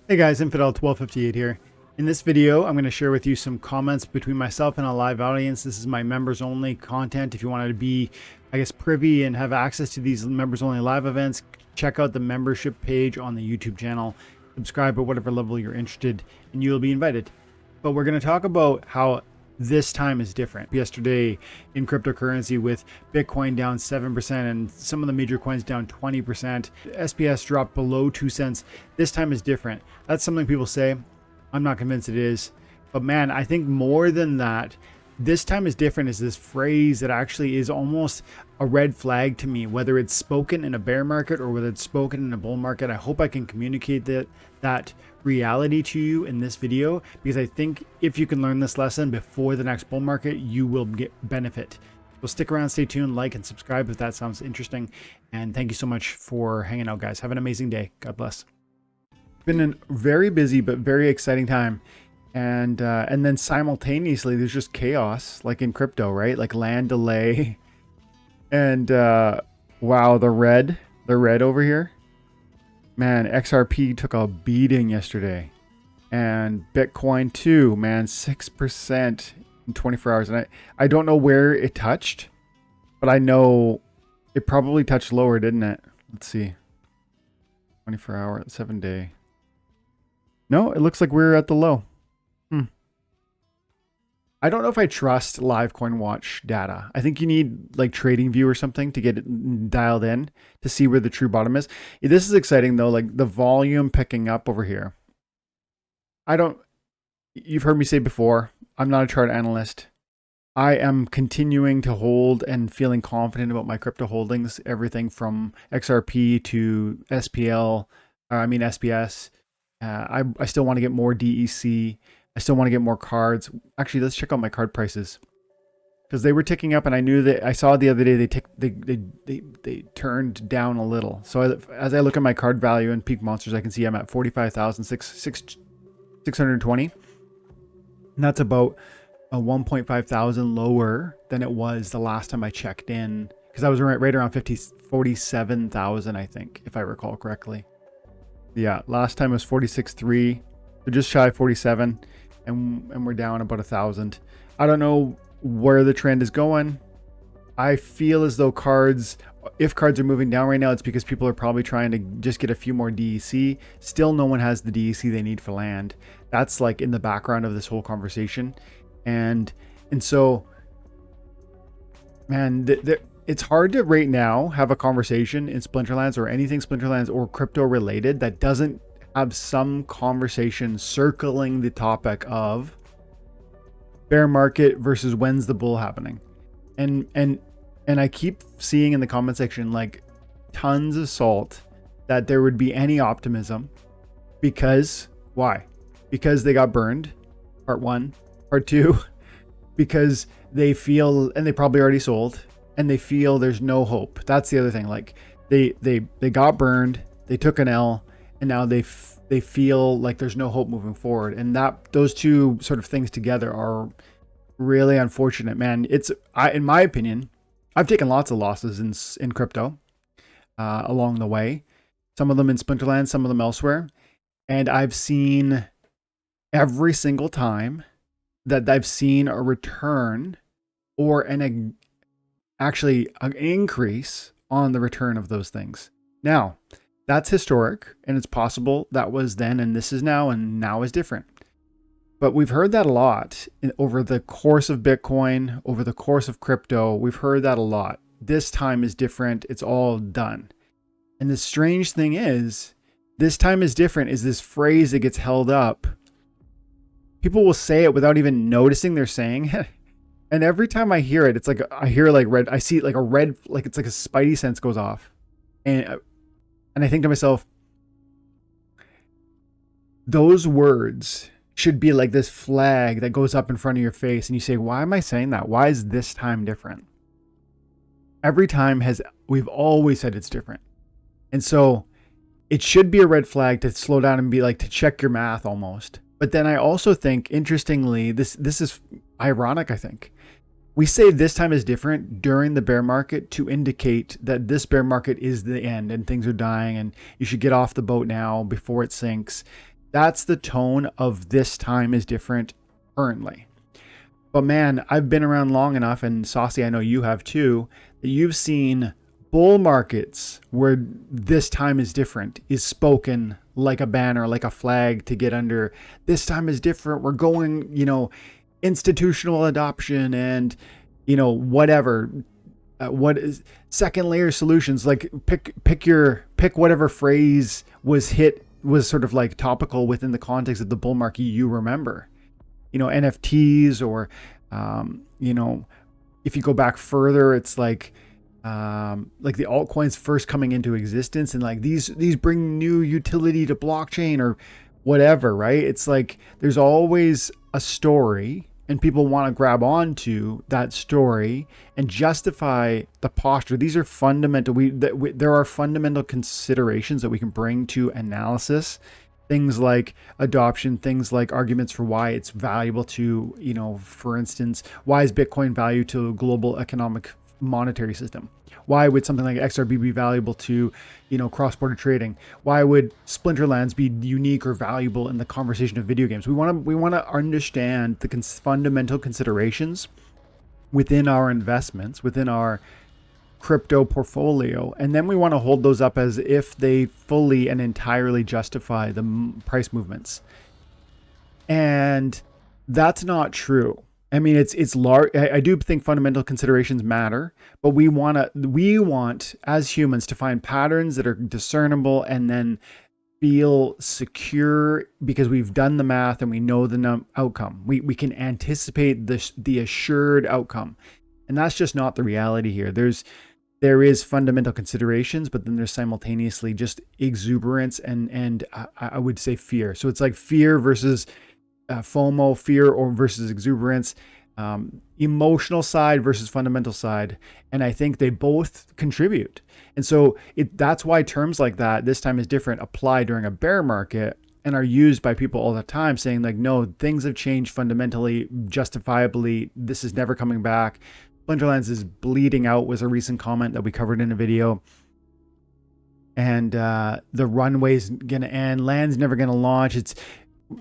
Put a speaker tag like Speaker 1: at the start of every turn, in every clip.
Speaker 1: Hey guys, Infidel1258 here. In this video, I'm going to share with you some comments between myself and a live audience. This is my members only content. If you wanted to be, privy and have access to these members only live events, check out the membership page on the YouTube channel. Subscribe at whatever level you're interested and you'll be invited. But we're going to talk about how this time is different. Yesterday in cryptocurrency with Bitcoin down 7% and some of the major coins down 20%, SPS dropped below 2 cents. This time is different. That's something people say. I'm not convinced it is. But man, I think more than that, this time is different is this phrase that actually is almost a red flag to me, whether it's spoken in a bear market or whether it's spoken in a bull market. I hope I can communicate that reality to you in this video, because I think if you can learn this lesson before the next bull market, you will get benefit. So stick around, stay tuned, like and subscribe if that sounds interesting. And thank you so much for hanging out, guys. Have an amazing day. God bless. It's been a very busy but very exciting time. And then simultaneously, there's just chaos, like in crypto, right? Like land delay. And wow, the red over here. Man, XRP took a beating yesterday. And Bitcoin too, man, 6% in 24 hours. And I don't know where it touched, but I know it probably touched lower, didn't it? Let's see. 24 hour, 7 day. No, it looks like we're at the low. I don't know if I trust live coin watch data. I think you need like TradingView or something to get it dialed in to see where the true bottom is. This is exciting though, like the volume picking up over here. You've heard me say before, I'm not a chart analyst. I am continuing to hold and feeling confident about my crypto holdings, everything from XRP to SPS. I still want to get more DEC. I still want to get more cards. Actually, let's check out my card prices, because they were ticking up, and I knew that I saw the other day they turned down a little. So as I look at my card value and peak monsters, I can see I'm at 45,620, and that's about a 1.5 thousand lower than it was the last time I checked in, because I was right around 47,000, I think, if I recall correctly. Yeah, last time it was 46.3, so just shy of 47. And we're down about 1,000. I don't know where the trend is going. I feel as though if cards are moving down right now, it's because people are probably trying to just get a few more DEC. Still, no one has the DEC they need for land. That's like in the background of this whole conversation. And so, man, it's hard to right now have a conversation in Splinterlands or anything Splinterlands or crypto related that doesn't have some conversation circling the topic of bear market versus when's the bull happening. And I keep seeing in the comment section like tons of salt that there would be any optimism, because why? Because they got burned, part one. Part two, because they feel, and they probably already sold, and they feel there's no hope. That's the other thing. Like they got burned, they took an L, and now they feel like there's no hope moving forward. And those two sort of things together are really unfortunate, man. In my opinion, I've taken lots of losses in crypto along the way. Some of them in Splinterlands, some of them elsewhere. And I've seen every single time that I've seen a return or an increase on the return of those things. Now, that's historic, and it's possible that was then and this is now, and now is different. But we've heard that a lot over the course of Bitcoin, over the course of crypto. We've heard that a lot. This time is different. It's all done. And the strange thing is, this time is different is this phrase that gets held up. People will say it without even noticing they're saying it. And every time I hear it, it's like I hear like red. I see like a red, like it's like a spidey sense goes off. And I think to myself, those words should be like this flag that goes up in front of your face, and you say, why am I saying that? Why is this time different? Every time we've always said it's different. And so it should be a red flag to slow down and be like, to check your math almost. But then I also think, interestingly, this is ironic, I think. We say this time is different during the bear market to indicate that this bear market is the end and things are dying and you should get off the boat now before it sinks. That's the tone of this time is different currently. But man, I've been around long enough, and Saucy, I know you have too, that you've seen bull markets where this time is different is spoken like a banner, like a flag to get under. This time is different. We're going, institutional adoption and, whatever. What is second layer solutions? Like pick whatever phrase was sort of like topical within the context of the bull market you remember. NFTs or, if you go back further, it's like the altcoins first coming into existence and like these bring new utility to blockchain or whatever, right? It's like there's always a story and people want to grab onto that story and justify the posture. These are fundamental. There are fundamental considerations that we can bring to analysis. Things like adoption, things like arguments for why it's valuable to, for instance, why is Bitcoin value to a global economic monetary system? Why would something like XRP be valuable to, cross-border trading? Why would Splinterlands be unique or valuable in the conversation of video games? We want to understand the fundamental considerations within our investments, within our crypto portfolio, and then we want to hold those up as if they fully and entirely justify the price movements. And that's not true. I mean, it's large. I do think fundamental considerations matter, but we want as humans to find patterns that are discernible and then feel secure because we've done the math and we know the outcome. We can anticipate the assured outcome, and that's just not the reality here. There is fundamental considerations, but then there's simultaneously just exuberance and I would say fear. So it's like fear versus FOMO, fear or versus exuberance, emotional side versus fundamental side. And I think they both contribute. And so that's why terms like that, this time is different, apply during a bear market and are used by people all the time saying like, no, things have changed fundamentally, justifiably. This is never coming back. Splinterlands is bleeding out was a recent comment that we covered in a video. And the runway's going to end. Land's never going to launch.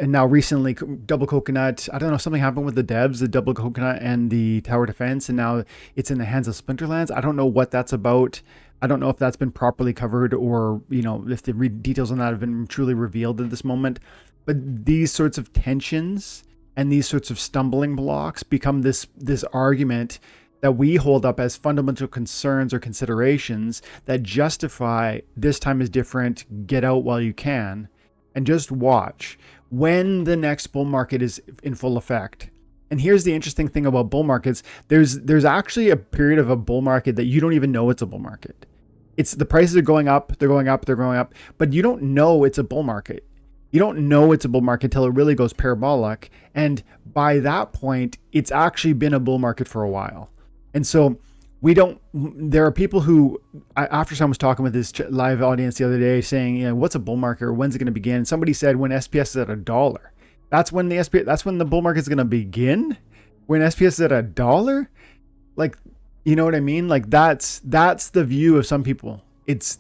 Speaker 1: And now recently, Double Coconut, I don't know, something happened with the devs, the Double Coconut and the Tower Defense, and now it's in the hands of Splinterlands. I don't know what that's about. I don't know if that's been properly covered or, if the details on that have been truly revealed at this moment. But these sorts of tensions and these sorts of stumbling blocks become this argument that we hold up as fundamental concerns or considerations that justify this time is different, get out while you can, and just watch when the next bull market is in full effect. And here's the interesting thing about bull markets. There's actually a period of a bull market that you don't even know it's a bull market. It's the prices are going up, they're going up, they're going up, but you don't know it's a bull market. You don't know it's a bull market until it really goes parabolic. And by that point, it's actually been a bull market for a while. And so there are people who, after someone was talking with this live audience the other day saying, what's a bull market or when's it going to begin? And somebody said when SPS is at $1. That's when the bull market is going to begin? When SPS is at $1? Like, you know what I mean? Like that's the view of some people.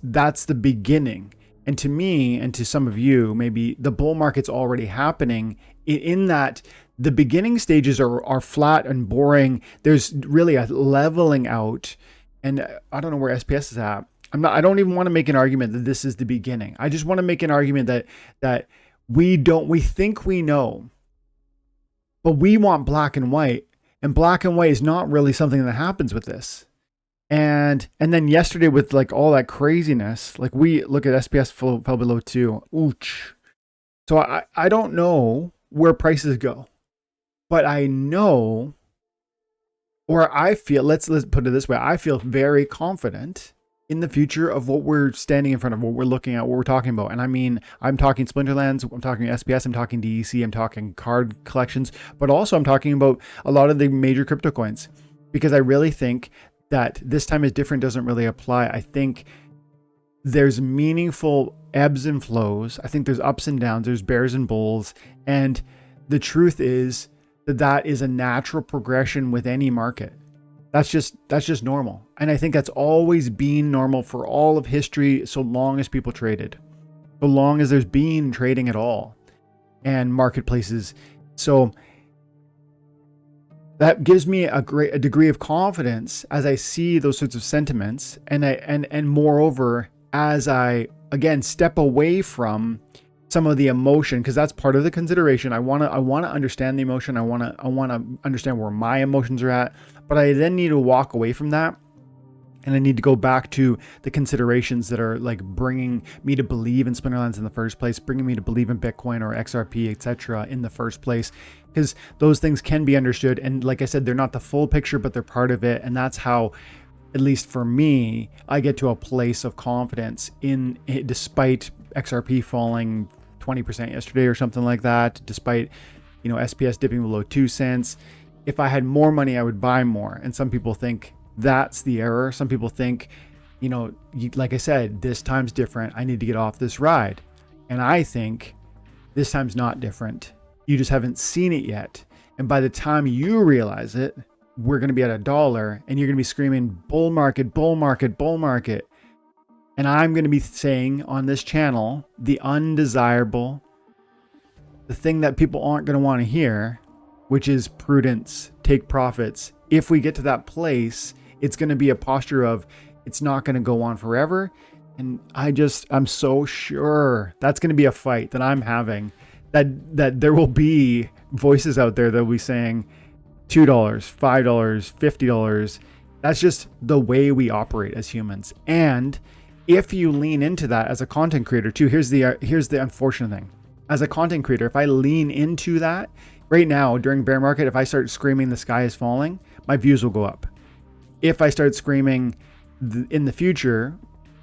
Speaker 1: That's the beginning. And to me and to some of you, maybe the bull market's already happening in that the beginning stages are flat and boring. There's really a leveling out. And I don't know where SPS is at. I don't even want to make an argument that this is the beginning. I just want to make an argument that we think we know, but we want black and white, and black and white is not really something that happens with this. And then yesterday with like all that craziness, like we look at SPS fell below 2. Ouch. So I don't know where prices go, but I know, or I feel, let's put it this way. I feel very confident in the future of what we're standing in front of, what we're looking at, what we're talking about. And I mean, I'm talking Splinterlands, I'm talking SPS, I'm talking DEC, I'm talking card collections, but also I'm talking about a lot of the major crypto coins, because I really think that this time is different doesn't really apply. I think there's meaningful ebbs and flows. I think there's ups and downs, there's bears and bulls. And the truth is that is a natural progression with any market. That's just normal. And I think that's always been normal for all of history, so long as people traded, so long as there's been trading at all. and marketplaces. So that gives me a degree of confidence as I see those sorts of sentiments, and moreover, as I again step away from some of the emotion, because that's part of the consideration. I want to understand the emotion. I want to understand where my emotions are at, but I then need to walk away from that. And I need to go back to the considerations that are like bringing me to believe in Splinterlands in the first place, bringing me to believe in Bitcoin or XRP, etc. in the first place, because those things can be understood. And like I said, they're not the full picture, but they're part of it. And that's how, at least for me, I get to a place of confidence in it, despite XRP falling 20% yesterday or something like that, despite, you know, SPS dipping below 2 cents. If I had more money, I would buy more. And some people think that's the error. Some people think, you know, like I said, this time's different. I need to get off this ride. And I think this time's not different. You just haven't seen it yet. And by the time you realize it, we're going to be at $1 and you're going to be screaming bull market, bull market, bull market. And I'm going to be saying on this channel, the undesirable, the thing that people aren't going to want to hear, which is prudence, take profits. If we get to that place, it's going to be a posture of it's not going to go on forever. And I'm so sure that's going to be a fight that I'm having, that there will be voices out there that will be saying $2, $5, $50. That's just the way we operate as humans. And if you lean into that as a content creator too, here's the unfortunate thing. As a content creator, if I lean into that right now during bear market, if I start screaming the sky is falling, my views will go up. If I start screaming in the future,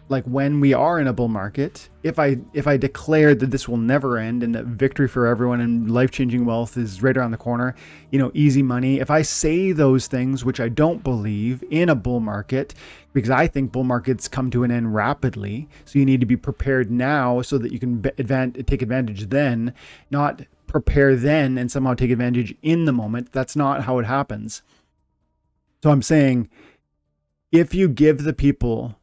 Speaker 1: like when we are in a bull market, if I declare that this will never end and that victory for everyone and life-changing wealth is right around the corner, you know, easy money. If I say those things, which I don't believe in a bull market, because I think bull markets come to an end rapidly. So you need to be prepared now so that you can take advantage then, not prepare then and somehow take advantage in the moment. That's not how it happens. So I'm saying, if you give the people,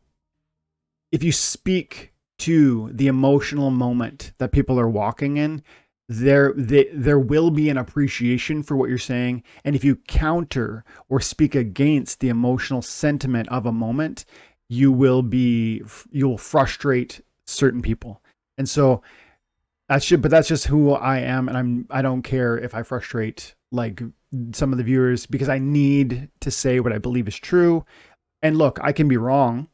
Speaker 1: if you speak to the emotional moment that people are walking in, there will be an appreciation for what you're saying. And if you counter or speak against the emotional sentiment of a moment, you'll frustrate certain people. And so that's just who I am. And I don't care if I frustrate like some of the viewers, because I need to say what I believe is true. And look, I can be wrong,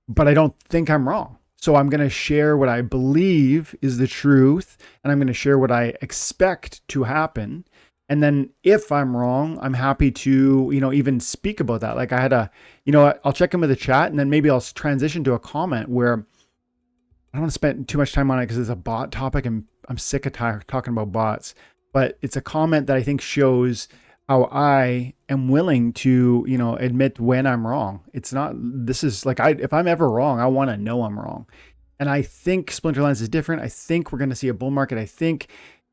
Speaker 1: but I don't think I'm wrong. So I'm going to share what I believe is the truth, and I'm going to share what I expect to happen. And then if I'm wrong, I'm happy to, you know, even speak about that. Like I had I'll check in with the chat, and then maybe I'll transition to a comment where I don't want to spend too much time on it because it's a bot topic and I'm sick of talking about bots. But it's a comment that I think shows how I am willing to, you know, admit when I'm wrong. It's not, this is like, if I'm ever wrong, I want to know I'm wrong. And I think Splinterlands is different. I think we're going to see a bull market. I think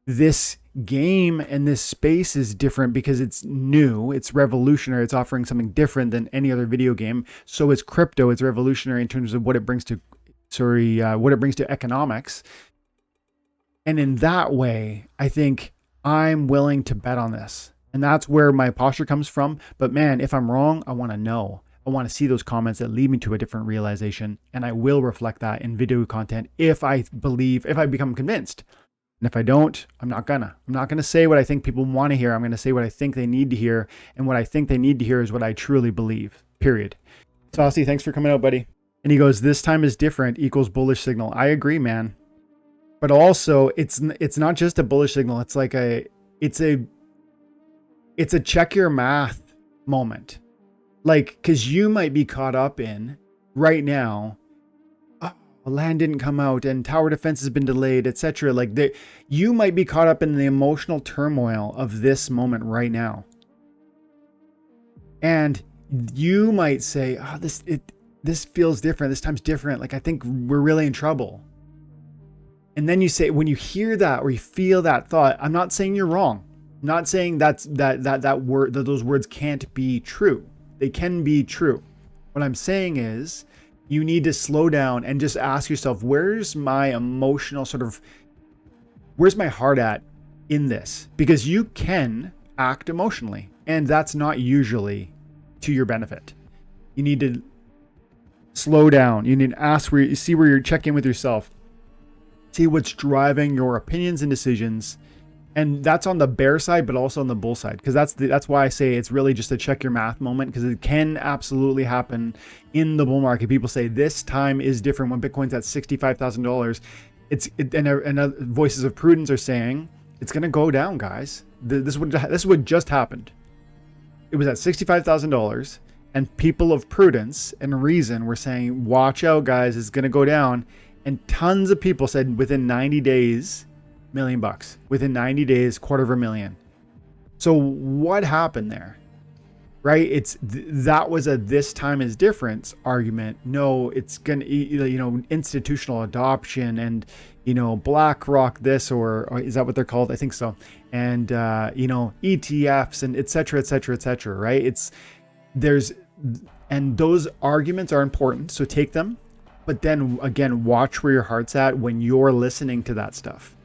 Speaker 1: this game and this space is different because it's new, it's revolutionary, it's offering something different than any other video game. So is crypto. It's revolutionary in terms of what it brings to, what it brings to economics. And in that way, I think I'm willing to bet on this. And that's where my posture comes from. But man, if I'm wrong, I want to know. I want to see those comments that lead me to a different realization. And I will reflect that in video content if I become convinced. And if I don't, I'm not gonna say what I think people want to hear. I'm gonna say what I think they need to hear. And what I think they need to hear is what I truly believe, period. Saucy, thanks for coming out, buddy. And he goes, this time is different equals bullish signal. I agree, man. But also it's not just a bullish signal. It's like it's a check your math moment. Like, cause you might be caught up in right now, land didn't come out and tower defense has been delayed, etc. Like you might be caught up in the emotional turmoil of this moment right now. And you might say, oh, this feels different. This time's different. Like, I think we're really in trouble. And then you say, when you hear that or you feel that thought, I'm not saying you're wrong. I'm not saying that those words can't be true. They can be true. What I'm saying is you need to slow down and just ask yourself, where's my emotional sort of where's my heart at in this? Because you can act emotionally, and that's not usually to your benefit. You need to slow down. You need to ask where you see where you're checking with yourself. See what's driving your opinions and decisions. And that's on the bear side, but also on the bull side. Because that's why I say it's really just a check your math moment, because it can absolutely happen in the bull market. People say this time is different when Bitcoin's at $65,000. And voices of prudence are saying it's going to go down, guys. This is what just happened. It was at $65,000, and people of prudence and reason were saying, watch out, guys, it's going to go down. And tons of people said within 90 days, $1 million. Within 90 days, $250,000. So what happened there? Right? That was a this time is different argument. No, it's gonna, institutional adoption and, BlackRock this, or is that what they're called? I think so. And, ETFs and et cetera, right? And those arguments are important. So take them, but then again, watch where your heart's at when you're listening to that stuff.